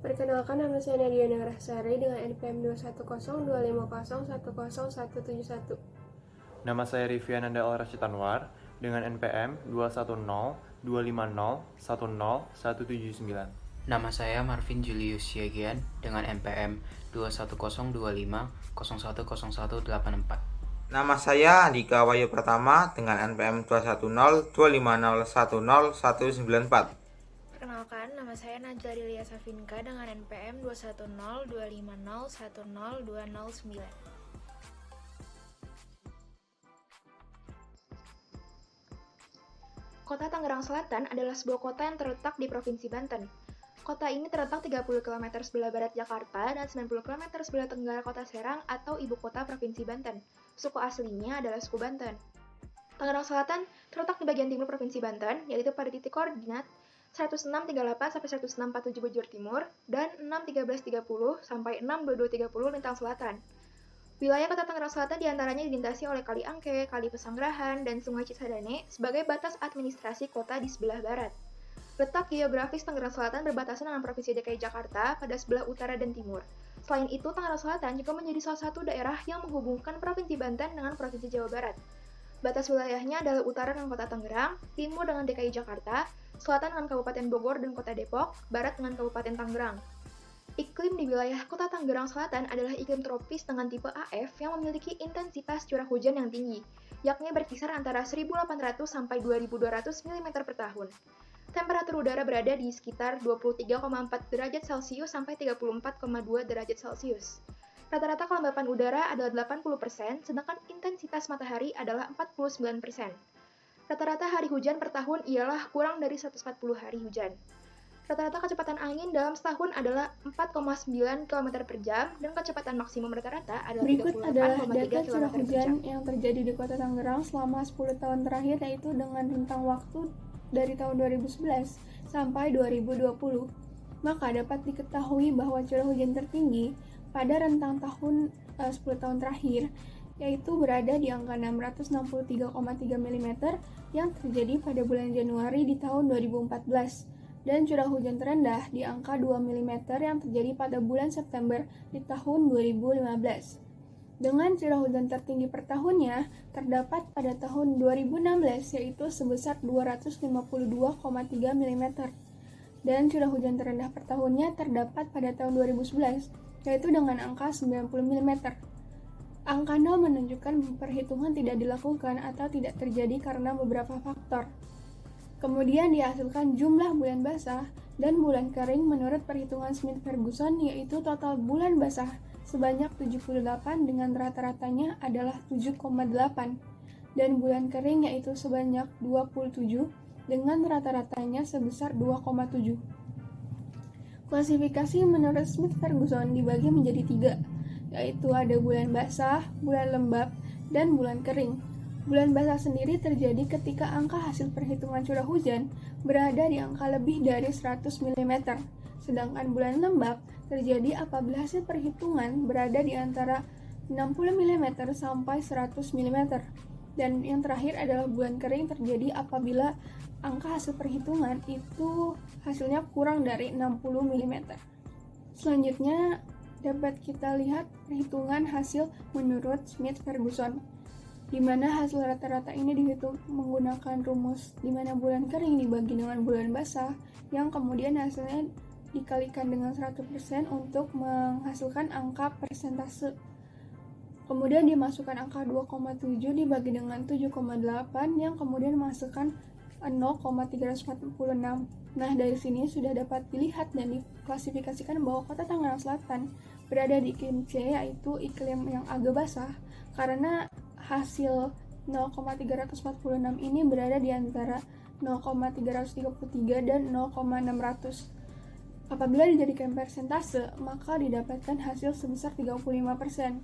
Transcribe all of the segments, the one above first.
Perkenalkan, nama saya Nadia Nagrahsari dengan NPM 21025010171. Nama saya Riviananda Al-Rashid Anwar dengan NPM 21025010179. Nama saya Marvin Julius Siagian dengan NPM 21025010184. Nama saya Andika Wahyu Pratama dengan NPM 21025010194. Perkenalkan, nama saya Najla Dilia Safinka dengan NPM 21025010209. Kota Tangerang Selatan adalah sebuah kota yang terletak di Provinsi Banten. Kota ini terletak 30 km sebelah barat Jakarta dan 90 km sebelah tenggara Kota Serang atau ibu kota Provinsi Banten. Suku aslinya adalah suku Banten. Tangerang Selatan terletak di bagian timur Provinsi Banten, yaitu pada titik koordinat 1638 sampai 1647 bujur timur dan 61330 sampai 62230 lintang selatan. Wilayah Kota Tangerang Selatan diantaranya dilintasi oleh Kali Angke, Kali Pesanggerahan, dan Sungai Cisadane sebagai batas administrasi kota di sebelah barat. Letak geografis Tangerang Selatan berbatasan dengan Provinsi DKI Jakarta pada sebelah utara dan timur. Selain itu, Tangerang Selatan juga menjadi salah satu daerah yang menghubungkan Provinsi Banten dengan Provinsi Jawa Barat. Batas wilayahnya adalah utara dengan Kota Tangerang, timur dengan DKI Jakarta, selatan dengan Kabupaten Bogor dan Kota Depok, barat dengan Kabupaten Tangerang. Iklim di wilayah Kota Tangerang Selatan adalah iklim tropis dengan tipe AF yang memiliki intensitas curah hujan yang tinggi, yakni berkisar antara 1.800 sampai 2.200 mm per tahun. Temperatur udara berada di sekitar 23,4 derajat Celcius sampai 34,2 derajat Celcius. Rata-rata kelembapan udara adalah 80%, sedangkan intensitas matahari adalah 49%. Rata-rata hari hujan per tahun ialah kurang dari 140 hari hujan. Rata-rata kecepatan angin dalam setahun adalah 4,9 km per jam dan kecepatan maksimum rata-rata adalah 38,3 Berikut adalah data km curah per hujan jam. yang terjadi di Kota Tangerang selama 10 tahun terakhir, yaitu dengan rentang waktu dari tahun 2011 sampai 2020. Maka dapat diketahui bahwa curah hujan tertinggi pada rentang tahun 10 tahun terakhir yaitu berada di angka 663,3 mm yang terjadi pada bulan Januari di tahun 2014 dan curah hujan terendah di angka 2 mm yang terjadi pada bulan September di tahun 2015. Dengan curah hujan tertinggi per tahunnya terdapat pada tahun 2016 yaitu sebesar 252,3 mm dan curah hujan terendah per tahunnya terdapat pada tahun 2011 yaitu dengan angka 90 mm. Angka 0 menunjukkan perhitungan tidak dilakukan atau tidak terjadi karena beberapa faktor. Kemudian dihasilkan jumlah bulan basah dan bulan kering menurut perhitungan Smith-Ferguson, yaitu total bulan basah sebanyak 78 dengan rata-ratanya adalah 7,8 dan bulan kering yaitu sebanyak 27 dengan rata-ratanya sebesar 2,7. Klasifikasi menurut Smith-Ferguson dibagi menjadi 3, yaitu ada bulan basah, bulan lembab, dan bulan kering. Bulan basah sendiri terjadi ketika angka hasil perhitungan curah hujan berada di angka lebih dari 100 mm, sedangkan bulan lembab terjadi apabila hasil perhitungan berada di antara 60 mm sampai 100 mm. Dan yang terakhir adalah bulan kering terjadi apabila angka hasil perhitungan itu hasilnya kurang dari 60 mm. Selanjutnya dapat kita lihat perhitungan hasil menurut Smith-Ferguson, di mana hasil rata-rata ini dihitung menggunakan rumus di mana bulan kering dibagi dengan bulan basah, yang kemudian hasilnya dikalikan dengan 100% untuk menghasilkan angka persentase. Kemudian dimasukkan angka 2,7 dibagi dengan 7,8 yang kemudian menghasilkan 0,346. Nah, dari sini sudah dapat dilihat dan diklasifikasikan bahwa Kota Tangerang Selatan berada di iklim C, yaitu iklim yang agak basah, karena hasil 0,346 ini berada di antara 0,333 dan 0,600. Apabila dijadikan persentase, maka didapatkan hasil sebesar 35%.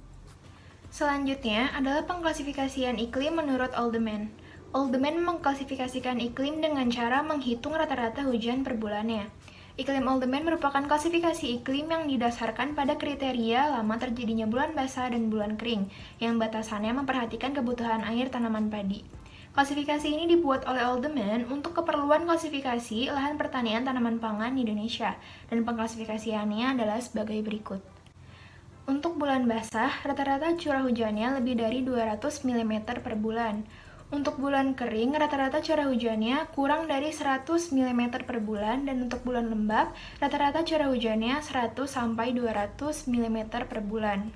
Selanjutnya adalah pengklasifikasian iklim menurut Alderman. Alderman mengklasifikasikan iklim dengan cara menghitung rata-rata hujan per bulannya. Iklim Alderman merupakan klasifikasi iklim yang didasarkan pada kriteria lama terjadinya bulan basah dan bulan kering, yang batasannya memperhatikan kebutuhan air tanaman padi. Klasifikasi ini dibuat oleh Alderman untuk keperluan klasifikasi lahan pertanian tanaman pangan di Indonesia, dan pengklasifikasiannya adalah sebagai berikut. Untuk bulan basah, rata-rata curah hujannya lebih dari 200 mm per bulan. Untuk bulan kering, rata-rata curah hujannya kurang dari 100 mm per bulan, dan untuk bulan lembab, rata-rata curah hujannya 100 sampai 200 mm per bulan.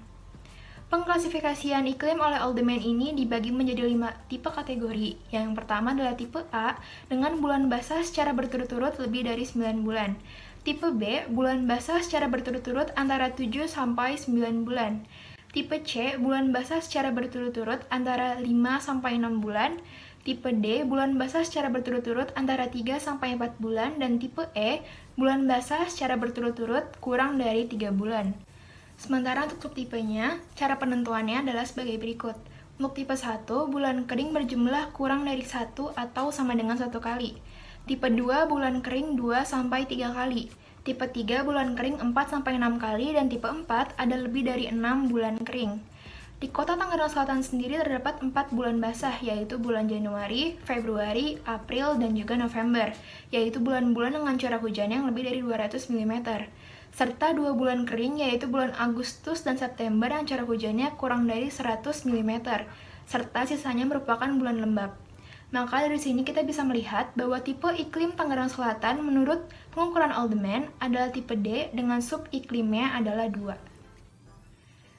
Pengklasifikasian iklim oleh Alderman ini dibagi menjadi 5 tipe kategori. Yang pertama adalah tipe A, dengan bulan basah secara berturut-turut lebih dari 9 bulan. Tipe B, bulan basah secara berturut-turut antara 7 sampai 9 bulan. Tipe C, bulan basah secara berturut-turut antara 5 sampai 6 bulan. Tipe D, bulan basah secara berturut-turut antara 3 sampai 4 bulan. Dan tipe E, bulan basah secara berturut-turut kurang dari 3 bulan. Sementara untuk subtipenya, cara penentuannya adalah sebagai berikut. Untuk tipe 1, bulan kering berjumlah kurang dari 1 atau sama dengan 1 kali. Tipe 2, bulan kering 2 sampai 3 kali. Tipe 3, bulan kering 4 sampai 6 kali, dan tipe 4 ada lebih dari 6 bulan kering. Di Kota Tangerang Selatan sendiri terdapat 4 bulan basah, yaitu bulan Januari, Februari, April, dan juga November, yaitu bulan-bulan dengan curah hujan yang lebih dari 200 mm. Serta 2 bulan kering, yaitu bulan Agustus dan September yang curah hujannya kurang dari 100 mm, serta sisanya merupakan bulan lembab. Maka dari sini kita bisa melihat bahwa tipe iklim Tangerang Selatan menurut pengukuran Alderman adalah tipe D dengan sub-iklimnya adalah 2.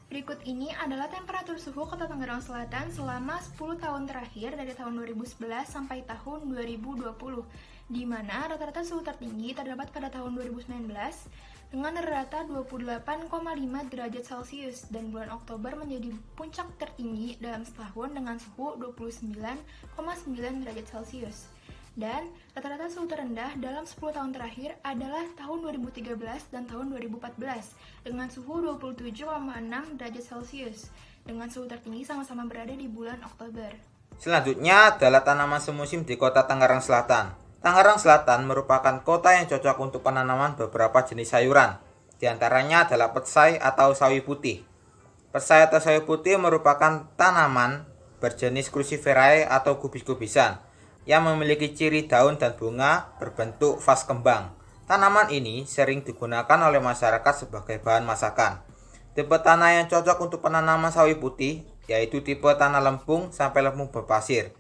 Berikut ini adalah temperatur suhu Kota Tangerang Selatan selama 10 tahun terakhir dari tahun 2011 sampai tahun 2020, di mana rata-rata suhu tertinggi terdapat pada tahun 2019 dengan rata 28,5 derajat Celcius, dan bulan Oktober menjadi puncak tertinggi dalam setahun dengan suhu 29,9 derajat Celcius. Dan rata-rata suhu terendah dalam 10 tahun terakhir adalah tahun 2013 dan tahun 2014 dengan suhu 27,6 derajat Celcius, dengan suhu tertinggi sama-sama berada di bulan Oktober. Selanjutnya adalah tanaman semusim di Kota Tangerang Selatan. Tangerang Selatan merupakan kota yang cocok untuk penanaman beberapa jenis sayuran. Di antaranya adalah petsai atau sawi putih. Petsai atau sawi putih merupakan tanaman berjenis Cruciferae atau kubis-kubisan yang memiliki ciri daun dan bunga berbentuk vas kembang. Tanaman ini sering digunakan oleh masyarakat sebagai bahan masakan. Tipe tanah yang cocok untuk penanaman sawi putih yaitu tipe tanah lempung sampai lempung berpasir,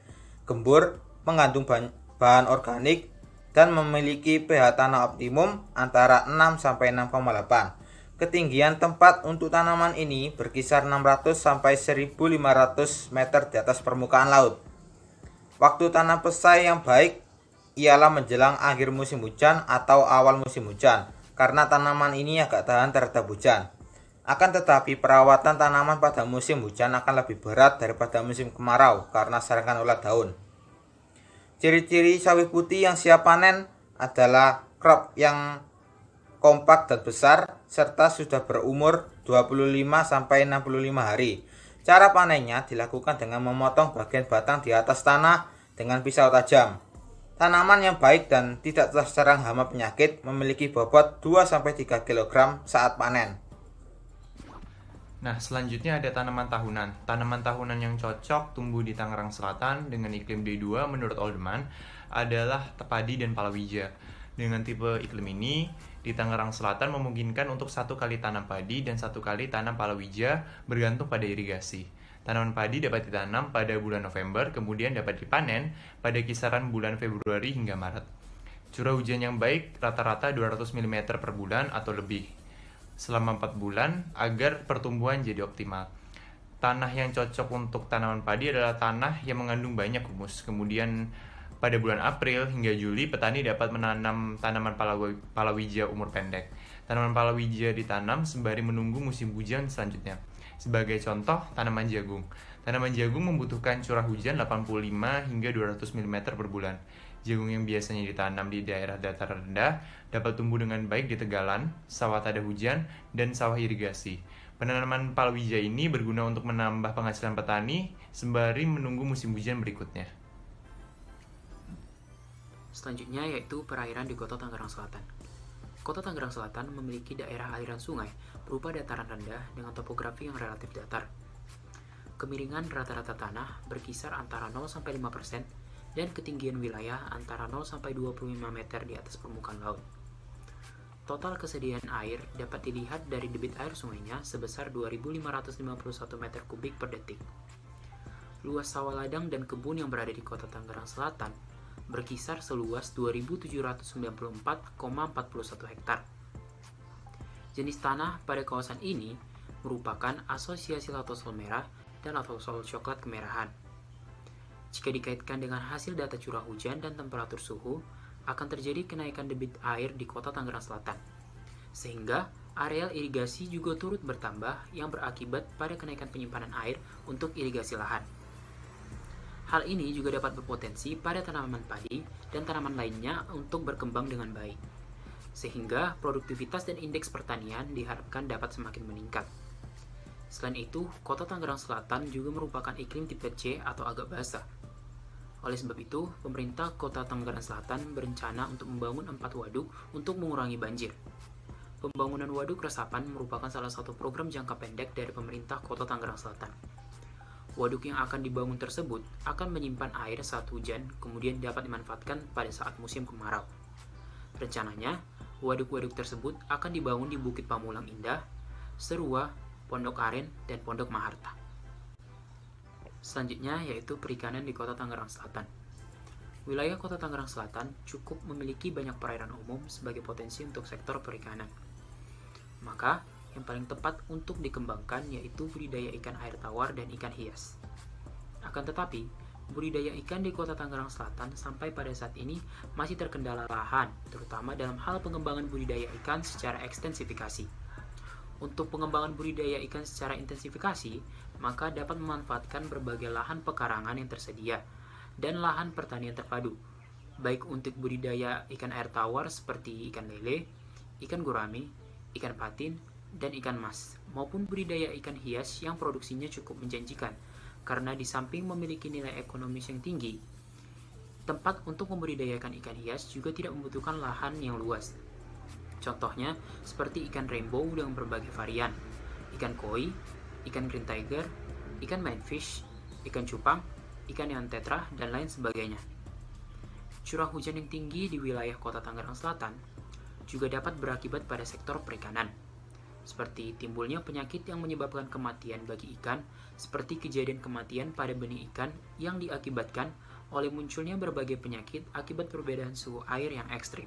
gembur, mengandung bahan organik, dan memiliki pH tanah optimum antara 6 sampai 6,8. Ketinggian tempat untuk tanaman ini berkisar 600 sampai 1.500 meter di atas permukaan laut. Waktu tanam petsai yang baik ialah menjelang akhir musim hujan atau awal musim hujan, karena tanaman ini agak tahan terhadap hujan. Akan tetapi perawatan tanaman pada musim hujan akan lebih berat daripada musim kemarau karena serangan ulat daun. Ciri-ciri sawi putih yang siap panen adalah crop yang kompak dan besar serta sudah berumur 25 sampai 65 hari. Cara panennya dilakukan dengan memotong bagian batang di atas tanah dengan pisau tajam. Tanaman yang baik dan tidak terserang hama penyakit memiliki bobot 2 sampai 3 kg saat panen. Nah, selanjutnya ada tanaman tahunan. Tanaman tahunan yang cocok tumbuh di Tangerang Selatan dengan iklim D2 menurut Alderman adalah padi dan palawija. Dengan tipe iklim ini, di Tangerang Selatan memungkinkan untuk 1 kali tanam padi dan 1 kali tanam palawija bergantung pada irigasi. Tanaman padi dapat ditanam pada bulan November, kemudian dapat dipanen pada kisaran bulan Februari hingga Maret. Curah hujan yang baik rata-rata 200 mm per bulan atau lebih selama 4 bulan agar pertumbuhan jadi optimal. Tanah yang cocok untuk tanaman padi adalah tanah yang mengandung banyak humus. Kemudian pada bulan April hingga Juli petani dapat menanam tanaman palawija umur pendek. Tanaman palawija ditanam sembari menunggu musim hujan selanjutnya. Sebagai contoh, tanaman jagung. Tanaman jagung membutuhkan curah hujan 85 hingga 200 mm per bulan. Jagung yang biasanya ditanam di daerah dataran rendah dapat tumbuh dengan baik di tegalan, sawah tak ada hujan, dan sawah irigasi. Penanaman palawija ini berguna untuk menambah penghasilan petani sembari menunggu musim hujan berikutnya. Selanjutnya yaitu perairan di Kota Tangerang Selatan. Kota Tangerang Selatan memiliki daerah aliran sungai berupa dataran rendah dengan topografi yang relatif datar. Kemiringan rata-rata tanah berkisar antara 0-5% dan ketinggian wilayah antara 0-25 meter di atas permukaan laut. Total kesediaan air dapat dilihat dari debit air sungainya sebesar 2.551 meter kubik per detik. Luas sawah ladang dan kebun yang berada di kota Tangerang Selatan berkisar seluas 2.794,41 hektar. Jenis tanah pada kawasan ini merupakan asosiasi latosol merah dan latosol coklat kemerahan. Jika dikaitkan dengan hasil data curah hujan dan temperatur suhu, akan terjadi kenaikan debit air di kota Tangerang Selatan, sehingga areal irigasi juga turut bertambah yang berakibat pada kenaikan penyimpanan air untuk irigasi lahan. Hal ini juga dapat berpotensi pada tanaman padi dan tanaman lainnya untuk berkembang dengan baik, sehingga produktivitas dan indeks pertanian diharapkan dapat semakin meningkat. Selain itu, kota Tangerang Selatan juga merupakan iklim tipe C atau agak basah. Oleh sebab itu, pemerintah kota Tangerang Selatan berencana untuk membangun 4 waduk untuk mengurangi banjir. Pembangunan waduk resapan merupakan salah satu program jangka pendek dari pemerintah kota Tangerang Selatan. Waduk yang akan dibangun tersebut akan menyimpan air saat hujan, kemudian dapat dimanfaatkan pada saat musim kemarau. Rencananya, waduk-waduk tersebut akan dibangun di Bukit Pamulang Indah, Serua, Pondok Aren, dan Pondok Maharta. Selanjutnya yaitu perikanan di kota Tangerang Selatan. Wilayah kota Tangerang Selatan cukup memiliki banyak perairan umum sebagai potensi untuk sektor perikanan. Maka, yang paling tepat untuk dikembangkan yaitu budidaya ikan air tawar dan ikan hias. Akan tetapi, budidaya ikan di kota Tangerang Selatan sampai pada saat ini masih terkendala lahan, terutama dalam hal pengembangan budidaya ikan secara ekstensifikasi. Untuk pengembangan budidaya ikan secara intensifikasi, maka dapat memanfaatkan berbagai lahan pekarangan yang tersedia dan lahan pertanian terpadu, baik untuk budidaya ikan air tawar seperti ikan lele, ikan gurame, ikan patin, dan ikan mas, maupun budidaya ikan hias yang produksinya cukup menjanjikan, karena di samping memiliki nilai ekonomis yang tinggi, tempat untuk membudidayakan ikan hias juga tidak membutuhkan lahan yang luas. Contohnya seperti ikan rainbow dengan berbagai varian, ikan koi, ikan green tiger, ikan manfish, ikan cupang, ikan neon tetra, dan lain sebagainya. Curah hujan yang tinggi di wilayah kota Tangerang Selatan juga dapat berakibat pada sektor perikanan, seperti timbulnya penyakit yang menyebabkan kematian bagi ikan, seperti kejadian kematian pada benih ikan yang diakibatkan oleh munculnya berbagai penyakit akibat perbedaan suhu air yang ekstrim.